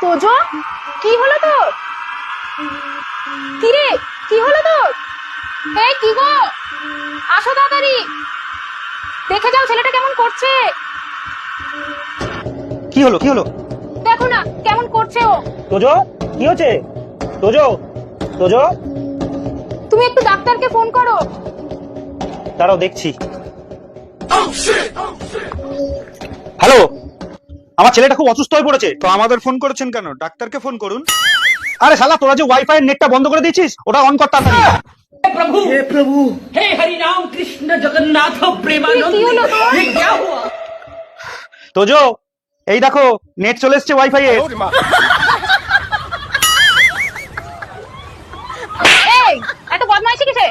তোজো, কি হলো তোর? কি রে, কি হলো তোর? এই কি গো, আসো তাড়াতাড়ি, দেখে যাও ছেলেটা কেমন করছে। কি হলো কি হলো? দেখো না কেমন করছে ও। তোজো, কি হচ্ছে? তোজো, তোজো, তুমি একটু ডাক্তারকে ফোন করো। দাঁড়াও দেখছি। হ্যালো, আমার ছেলেটা খুব অসুস্থ হয়ে পড়েছে। তো আমাদের ফোন করেছেন কেন? ডাক্তারকে ফোন করুন। আরে শালা, তোরা যে ওয়াইফাই এর নেটটা বন্ধ করে দিয়েছিস, ওটা অন কর তাড়াতাড়ি। हे प्रभु हे हरि राम कृष्ण जगन्नाथ प्रेमानंद কি হলো তোর? ये क्या हुआ? তোজো, এই দেখো নেট চলে এসছে ওয়াইফাই এর। এই এত বদমাইশি কিসে?